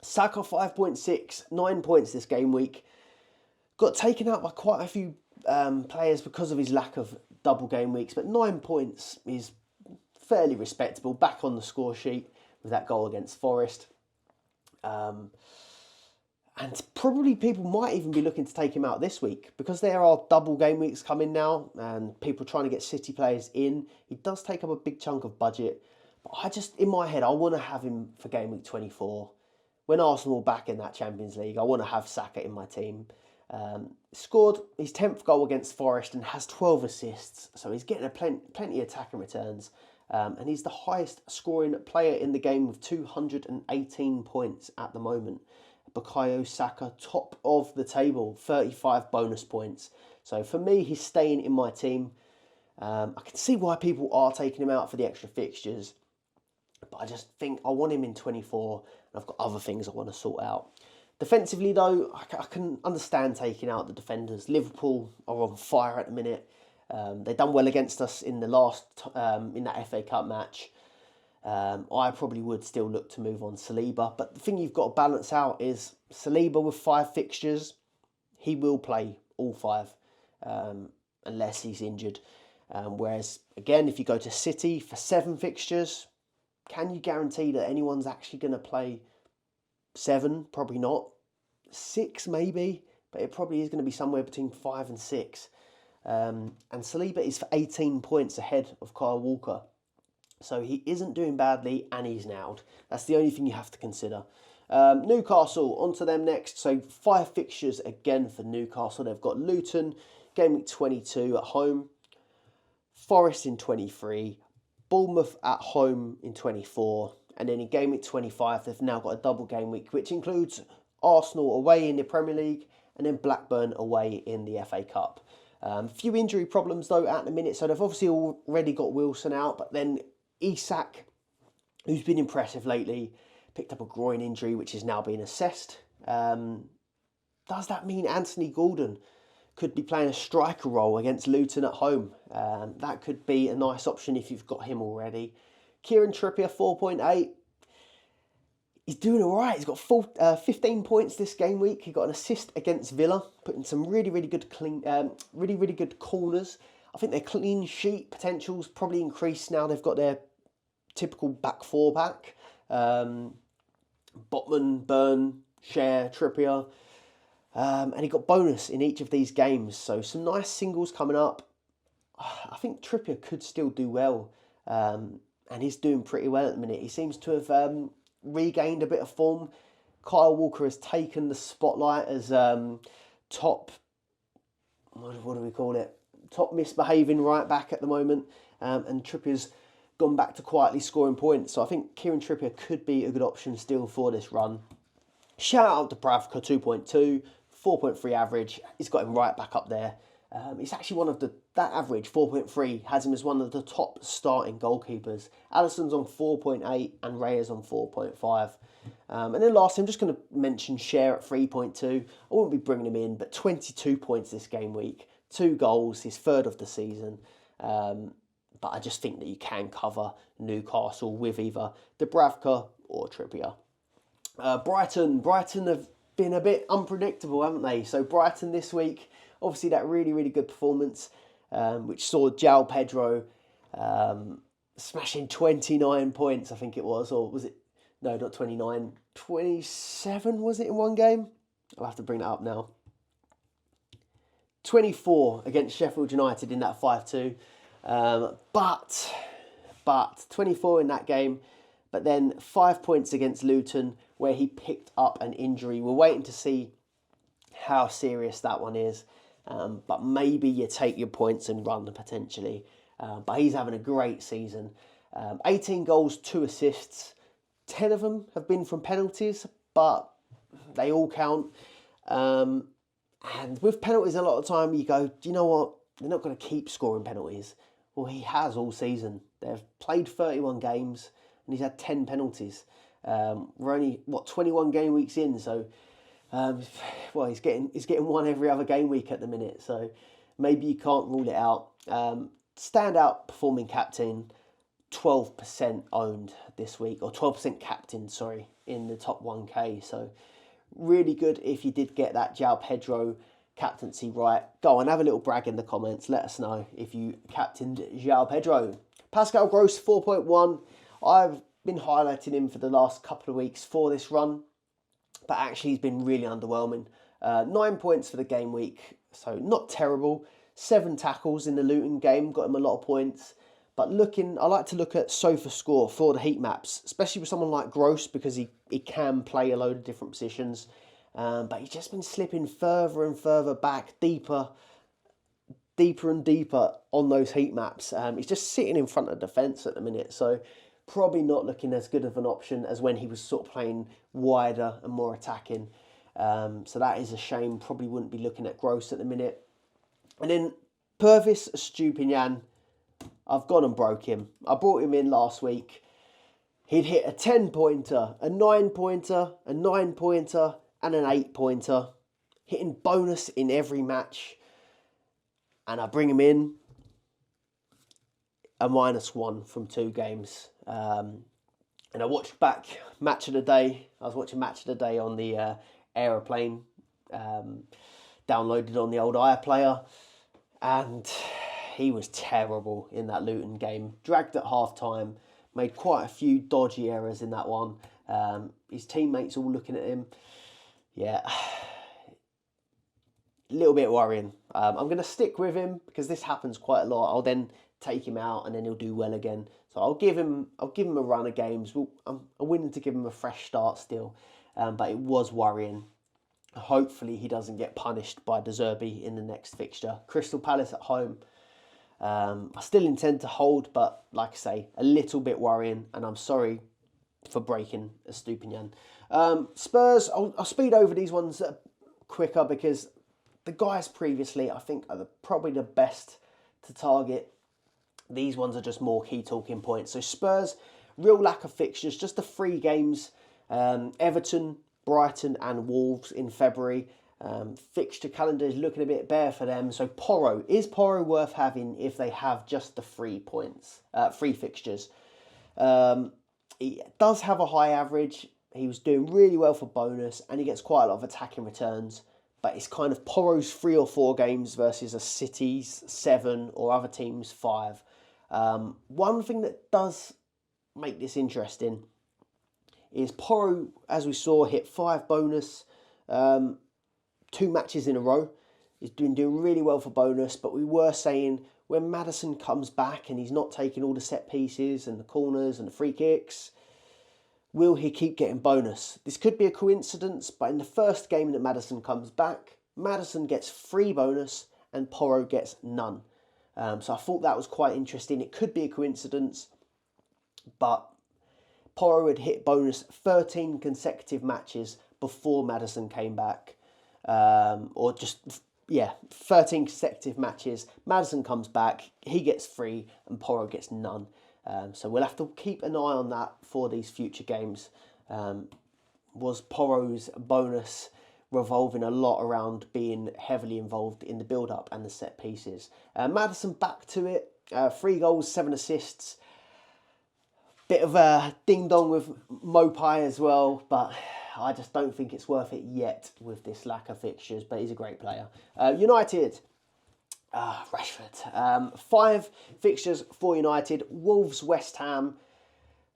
Saka 5.6, 9 points this game week. Got taken out by quite a few players because of his lack of double game weeks, but 9 points is fairly respectable. Back on the score sheet with that goal against Forest. And probably people might even be looking to take him out this week because there are double game weeks coming now and people trying to get City players in. He does take up a big chunk of budget. But I just, in my head, I want to have him for game week 24. When Arsenal are back in that Champions League, I want to have Saka in my team. Scored his 10th goal against Forest and has 12 assists. So he's getting plenty of attacking returns. And he's the highest scoring player in the game with 218 points at the moment. Bukayo Saka, top of the table, 35 bonus points. So for me, he's staying in my team. I can see why people are taking him out for the extra fixtures. But I just think I want him in 24. And I've got other things I want to sort out. Defensively, though, I can understand taking out the defenders. Liverpool are on fire at the minute. They've done well against us in the last in that FA Cup match. I probably would still look to move on Saliba. But the thing you've got to balance out is Saliba with 5 fixtures, he will play all 5 unless he's injured. Whereas, again, if you go to City for 7 fixtures, can you guarantee that anyone's actually going to play 7? Probably not. 6 maybe, but it probably is going to be somewhere between 5 and 6. And Saliba is for 18 points ahead of Kyle Walker. So he isn't doing badly and he's nailed. That's the only thing you have to consider. Newcastle, on to them next. So 5 fixtures again for Newcastle. They've got Luton, game week 22 at home. Forest in 23. Bournemouth at home in 24. And then in game week 25, they've now got a double game week, which includes Arsenal away in the Premier League and then Blackburn away in the FA Cup. Few injury problems, though, at the minute. So they've obviously already got Wilson out, but then Isak, who's been impressive lately, picked up a groin injury, which is now being assessed. Does that mean Anthony Gordon could be playing a striker role against Luton at home? That could be a nice option if you've got him already. Kieran Trippier, 4.8. He's doing all right. He's got 15 points this game week. He got an assist against Villa, putting some really good good corners. I think their clean sheet potential's probably increased now. They've got their typical back 4 back. Botman, Byrne, Share, Trippier. And he got bonus in each of these games. So some nice singles coming up. I think Trippier could still do well. And he's doing pretty well at the minute. He seems to have regained a bit of form. Kyle Walker has taken the spotlight as top, what do we call it? Top misbehaving right back at the moment. And Trippier's gone back to quietly scoring points. So I think Kieran Trippier could be a good option still for this run. Shout out to Bravka, 2.2, 4.3 average. He's got him right back up there. He's actually one of that average, 4.3, has him as one of the top starting goalkeepers. Alisson's on 4.8 and Reyes on 4.5. And then lastly, I'm just going to mention Share at 3.2. I won't be bringing him in, but 22 points this game week. 2 goals, his 3rd of the season. But I just think that you can cover Newcastle with either Dubravka or Trippier. Brighton have been a bit unpredictable, haven't they? So Brighton this week, obviously that really good performance, which saw João Pedro smashing 29 points, I think it was, or was it? No, not 29, 27 was it in one game? I'll have to bring that up now. 24 against Sheffield United in that 5-2. But 24 in that game, but then 5 points against Luton where he picked up an injury. We're waiting to see how serious that one is. But maybe you take your points and run potentially. But he's having a great season. 18 goals, 2 assists. 10 of them have been from penalties, but they all count. And with penalties, a lot of time you go, do you know what? They're not going to keep scoring penalties. Well, he has all season. They've played 31 games and he's had 10 penalties. We're only, 21 game weeks in, so he's getting one every other game week at the minute, so maybe you can't rule it out. Standout performing captain, 12% owned this week, or 12% captain, in the top 1K. So really good if you did get that João Pedro captaincy right. Go on, have a little brag in the comments. Let us know if you captained João Pedro. Pascal Gross, 4.1. I've been highlighting him for the last couple of weeks for this run. but actually he's been really underwhelming. 9 points for the game week, so not terrible. 7 tackles in the Luton game, got him a lot of points. But I like to look at sofa score for the heat maps, especially with someone like Gross, because he can play a load of different positions. But he's just been slipping further and further back, deeper and deeper on those heat maps. He's just sitting in front of defence at the minute, so probably not looking as good of an option as when he was sort of playing wider and more attacking. So that is a shame. Probably wouldn't be looking at Gross at the minute. And then Purvis Stupinian, I've gone and broke him. I brought him in last week. He'd hit a 10-pointer, a 9-pointer, a 9-pointer, and an 8-pointer, hitting bonus in every match. And I bring him in, a -1 from 2 games. And I watched back Match of the Day. I was watching Match of the Day on the aeroplane, downloaded on the old iPlayer, and he was terrible in that Luton game. Dragged at half-time, made quite a few dodgy errors in that one. His teammates all looking at him. Yeah, a little bit worrying. I'm going to stick with him because this happens quite a lot. I'll then take him out and then he'll do well again. So I'll give him a run of games. I'm willing to give him a fresh start still, but it was worrying. Hopefully he doesn't get punished by De Zerbi in the next fixture. Crystal Palace at home. I still intend to hold, but like I say, a little bit worrying, and I'm sorry for breaking a Stupinian. Spurs, I'll speed over these ones quicker because the guys previously, I think, are probably the best to target. These ones are just more key talking points. So Spurs, real lack of fixtures, just the 3 games. Everton, Brighton and Wolves in February. Fixture calendar is looking a bit bare for them. So is Porro worth having if they have just the 3 fixtures? He does have a high average. He was doing really well for bonus and he gets quite a lot of attacking returns. But it's kind of Porro's 3 or 4 games versus a City's 7 or other teams' 5. One thing that does make this interesting is Porro, as we saw, hit 5 bonus 2 matches in a row. He's been doing really well for bonus, but we were saying when Maddison comes back and he's not taking all the set pieces and the corners and the free kicks, will he keep getting bonus? This could be a coincidence, but in the first game that Maddison comes back, Maddison gets 3 bonus and Porro gets none. So I thought that was quite interesting. It could be a coincidence, but Porro had hit bonus 13 consecutive matches before Maddison came back. 13 consecutive matches. Maddison comes back, he gets 3 and Porro gets none. So we'll have to keep an eye on that for these future games. Was Porro's bonus revolving a lot around being heavily involved in the build-up and the set pieces? Maddison back to it. 3 goals, 7 assists. Bit of a ding-dong with Mopai as well, but I just don't think it's worth it yet with this lack of fixtures, but he's a great player. United, Rashford. 5 fixtures for United. Wolves, West Ham.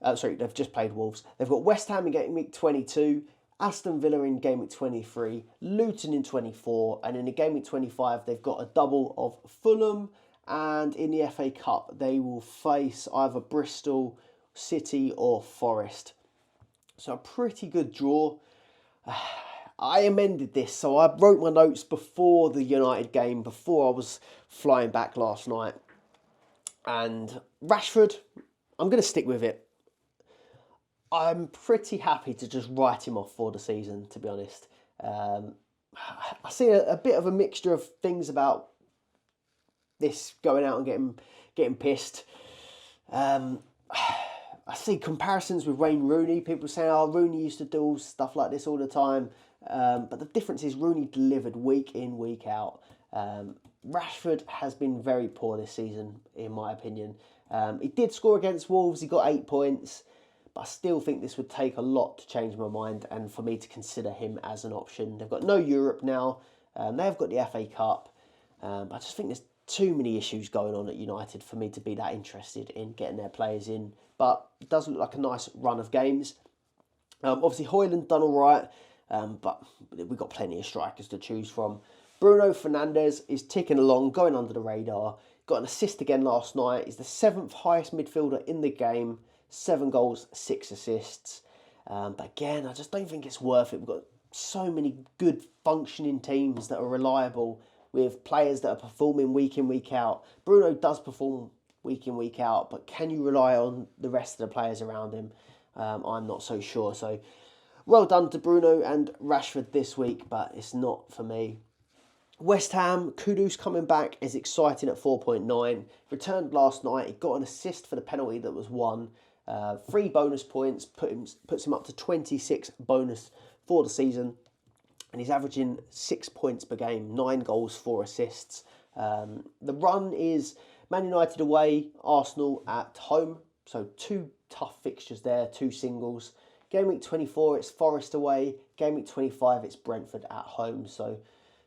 They've just played Wolves. They've got West Ham in Game Week 22, Aston Villa in Game Week 23, Luton in 24, and in the Game Week 25, they've got a double of Fulham, and in the FA Cup, they will face either Bristol, City or Forest. So a pretty good draw. I amended this, so I wrote my notes before the United game, before I was flying back last night. And Rashford, I'm going to stick with it. I'm pretty happy to just write him off for the season, to be honest. I see a bit of a mixture of things about this going out and getting pissed. I see comparisons with Wayne Rooney. People say, Rooney used to do stuff like this all the time. But the difference is Rooney delivered week in, week out. Rashford has been very poor this season, in my opinion. He did score against Wolves. He got 8 points. But I still think this would take a lot to change my mind and for me to consider him as an option. They've got no Europe now. They have got the FA Cup. I just think there's too many issues going on at United for me to be that interested in getting their players in. But it does look like a nice run of games. Obviously, Højlund done all right. but we've got plenty of strikers to choose from. Bruno Fernandes is ticking along, going under the radar. Got an assist again last night. He's the 7th highest midfielder in the game. 7 goals, 6 assists. But again, I just don't think it's worth it. We've got so many good functioning teams that are reliable with players that are performing week in, week out. Bruno does perform week in, week out, but can you rely on the rest of the players around him? I'm not so sure. So well done to Bruno and Rashford this week, but it's not for me. West Ham, Kudus coming back is exciting at 4.9. Returned last night. He got an assist for the penalty that was won. 3 bonus points, puts him up to 26 bonus for the season. And he's averaging 6 points per game, 9 goals, 4 assists. The run is Man United away, Arsenal at home. So 2 tough fixtures there, 2 singles. Game week 24, it's Forest away. Game week 25, it's Brentford at home. So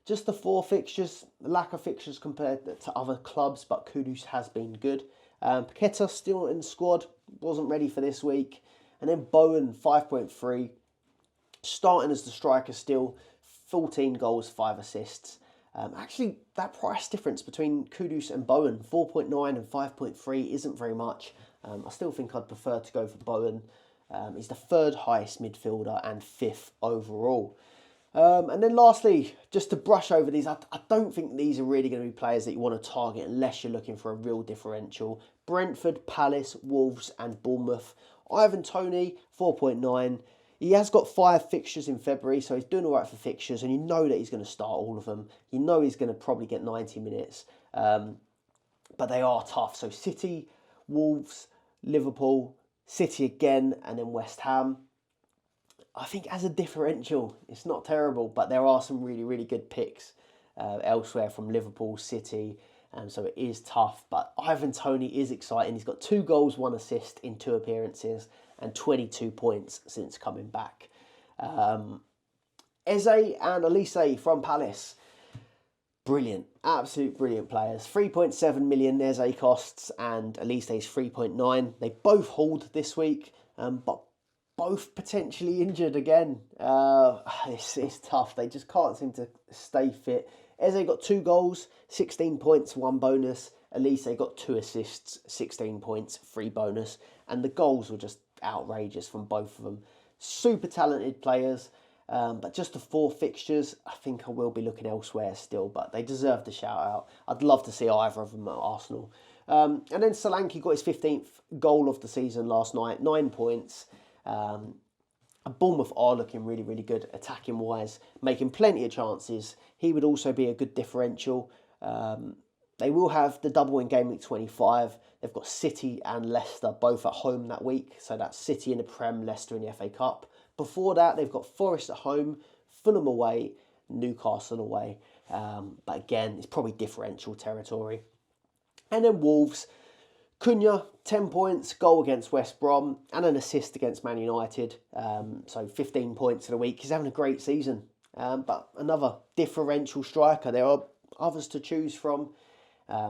just the 4 fixtures, the lack of fixtures compared to other clubs, but Kudus has been good. Paqueta still in the squad, wasn't ready for this week. And then Bowen, 5.3, starting as the striker still, 14 goals, 5 assists. Actually, that price difference between Kudus and Bowen, 4.9 and 5.3, isn't very much. I still think I'd prefer to go for Bowen. He's the 3rd highest midfielder and 5th overall. And then lastly, just to brush over these, I don't think these are really going to be players that you want to target unless you're looking for a real differential. Brentford, Palace, Wolves and Bournemouth. Ivan Toney, 4.9. He has got 5 fixtures in February, so he's doing all right for fixtures, and you know that he's going to start all of them. You know he's going to probably get 90 minutes, but they are tough. So City, Wolves, Liverpool, City again, and then West Ham. I think as a differential, it's not terrible, but there are some really, really good picks elsewhere from Liverpool, City, so it is tough. But Ivan Toney is exciting. He's got 2 goals, 1 assist in 2 appearances and 22 points since coming back. Eze and Elise from Palace. Brilliant, absolute brilliant players. 3.7 million Eze costs and Elise's 3.9. They both hauled this week, but both potentially injured again. It's tough. They just can't seem to stay fit. Eze got 2 goals, 16 points, 1 bonus. Elise got 2 assists, 16 points, 3 bonus. And the goals were just outrageous from both of them. Super talented players. But just the 4 fixtures, I think I will be looking elsewhere still. But they deserve the shout out. I'd love to see either of them at Arsenal. And then Solanke got his 15th goal of the season last night. 9 points. Bournemouth are looking really, really good attacking wise, making plenty of chances. He would also be a good differential. They will have the double in game week 25. They've got City and Leicester both at home that week. So that's City in the Prem, Leicester in the FA Cup. Before that, they've got Forest at home, Fulham away, Newcastle away. But again, it's probably differential territory. And then Wolves. Cunha, 10 points, goal against West Brom, and an assist against Man United. So 15 points in a week. He's having a great season. But another differential striker. There are others to choose from.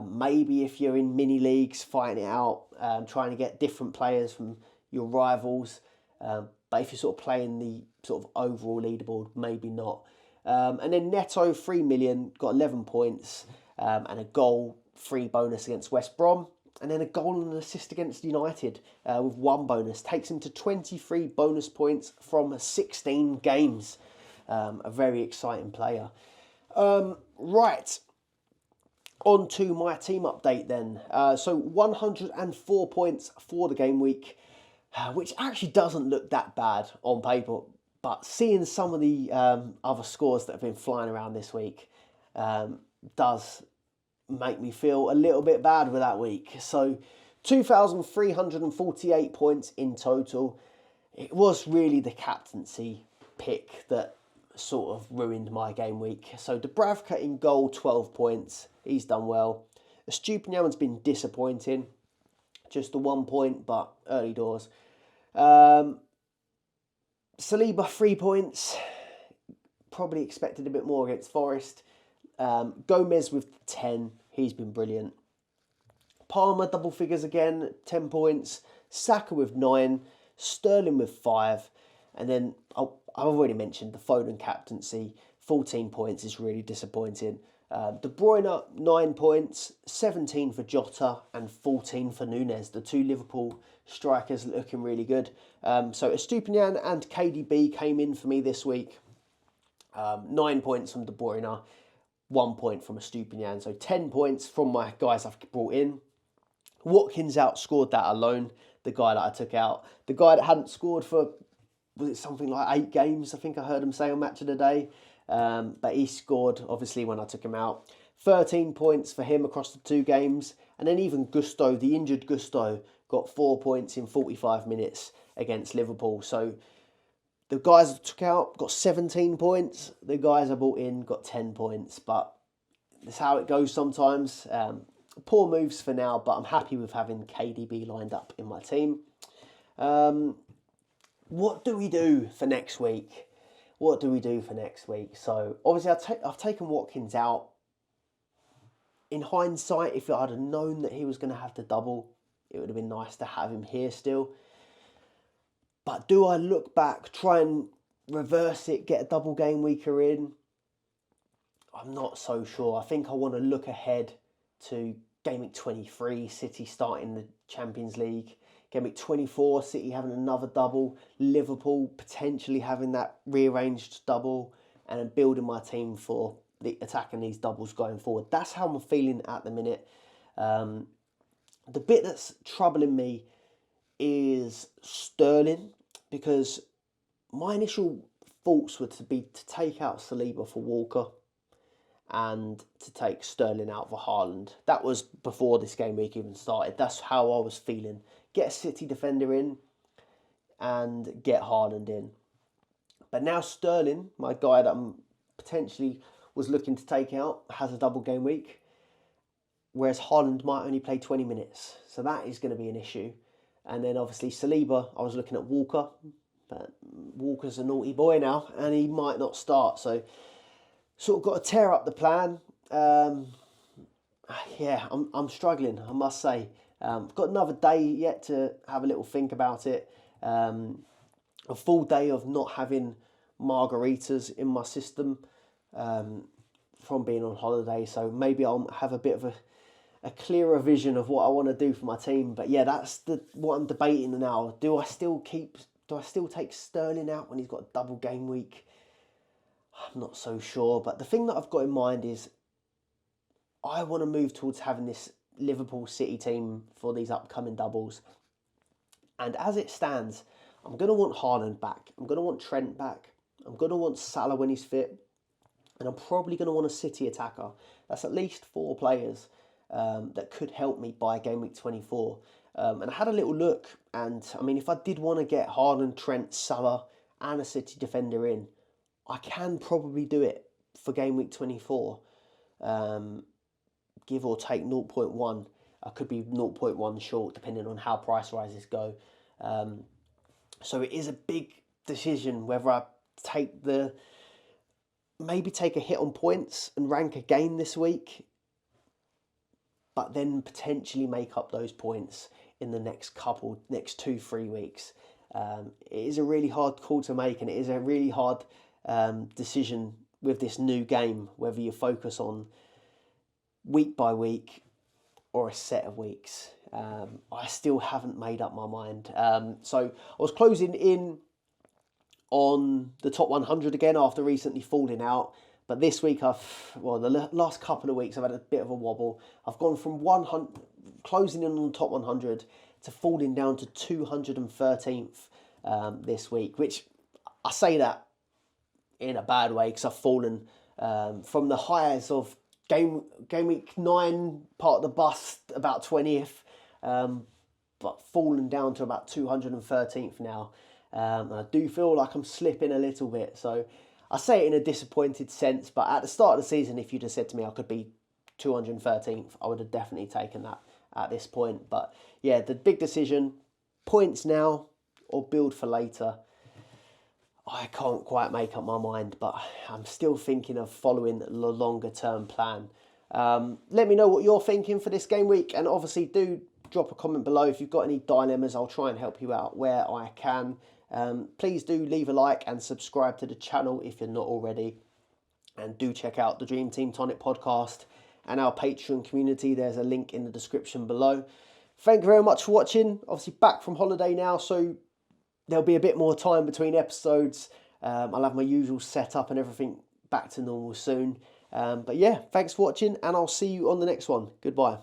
Maybe if you're in mini leagues, fighting it out, trying to get different players from your rivals. But if you're sort of playing the sort of overall leaderboard, maybe not. And then Neto, 3 million, got 11 points, and a goal, 3 bonus against West Brom. And then a goal and an assist against United with 1 bonus. Takes him to 23 bonus points from 16 games. A very exciting player. Right. On to my team update then. So 104 points for the game week, which actually doesn't look that bad on paper. But seeing some of the other scores that have been flying around this week does make me feel a little bit bad with that week. So 2,348 points in total. It was really the captaincy pick that sort of ruined my game week. So Dubravka in goal, 12 points. He's done well. Estupinian's been disappointing. Just the 1 point, but early doors. Saliba, 3 points. Probably expected a bit more against Forest. Gomez with 10. He's been brilliant. Palmer, double figures again, 10 points. Saka with 9. Sterling with 5. And then I've already mentioned the Foden captaincy. 14 points is really disappointing. De Bruyne, 9 points, 17 for Jota and 14 for Nunes. The two Liverpool strikers looking really good. So Estupinian and KDB came in for me this week. 9 points from De Bruyne, 1 point from Estupinian. So 10 points from my guys I've brought in. Watkins outscored that alone, the guy that I took out. The guy that hadn't scored for, was it something like 8 games, I think I heard him say on Match of the Day. But he scored, obviously, when I took him out. 13 points for him across the 2 games. And then even Gusto, the injured Gusto, got 4 points in 45 minutes against Liverpool. So the guys I took out got 17 points. The guys I brought in got 10 points. But that's how it goes sometimes. Poor moves for now, but I'm happy with having KDB lined up in my team. What do we do for next week? So, obviously, I've taken Watkins out. In hindsight, if I'd have known that he was going to have to double, it would have been nice to have him here still. But do I look back, try and reverse it, get a double game weeker in? I'm not so sure. I think I want to look ahead to Gameweek 23, City starting the Champions League. Gameweek 24, City having another double. Liverpool potentially having that rearranged double. And then building my team for the attacking these doubles going forward. That's how I'm feeling at the minute. The bit that's troubling me is Sterling. Because my initial thoughts were to take out Saliba for Walker. And to take Sterling out for Haaland. That was before this game week even started. That's how I was feeling. Get a City defender in and get Haaland in. But now Sterling, my guy that I'm potentially was looking to take out, has a double game week. Whereas Haaland might only play 20 minutes. So that is going to be an issue. And then obviously Saliba, I was looking at Walker. But Walker's a naughty boy now and he might not start. So sort of got to tear up the plan. Yeah, I'm struggling, I must say. I've got another day yet to have a little think about it. A full day of not having margaritas in my system from being on holiday. So maybe I'll have a bit of a clearer vision of what I want to do for my team. But yeah, that's what I'm debating now. Do I still take Sterling out when he's got a double game week? I'm not so sure, but the thing that I've got in mind is I want to move towards having this Liverpool City team for these upcoming doubles. And as it stands, I'm going to want Haaland back. I'm going to want Trent back. I'm going to want Salah when he's fit. And I'm probably going to want a City attacker. That's at least 4 players that could help me by Game Week 24. And I had a little look. And, I mean, if I did want to get Haaland, Trent, Salah and a City defender in, I can probably do it for Game Week 24, give or take 0.1. I could be 0.1 short depending on how price rises go. So it is a big decision whether I maybe take a hit on points and rank again this week, but then potentially make up those points in the next 2-3 weeks. It is a really hard call to make, and it is a really hard decision with this new game, whether you focus on week by week or a set of weeks. I still haven't made up my mind. So I was closing in on the top 100 again after recently falling out. But this week, the last couple of weeks, I've had a bit of a wobble. I've gone from closing in on the top 100 to falling down to 213th this week, which I say that in a bad way because I've fallen from the highs of game week 9, part of the bust, about 20th, but fallen down to about 213th now. I do feel like I'm slipping a little bit, so I say it in a disappointed sense, but at the start of the season, if you'd have said to me I could be 213th, I would have definitely taken that at this point. But yeah, the big decision, points now or build for later. I can't quite make up my mind, but I'm still thinking of following the longer term plan. Let me know what you're thinking for this game week, and obviously do drop a comment below if you've got any dilemmas. I'll try and help you out where I can. Please do leave a like and subscribe to the channel if you're not already. And do check out the Dream Team Tonic podcast and our Patreon community. There's a link in the description below. Thank you very much for watching. Obviously back from holiday now, so there'll be a bit more time between episodes. I'll have my usual setup and everything back to normal soon. But yeah, thanks for watching, and I'll see you on the next one. Goodbye.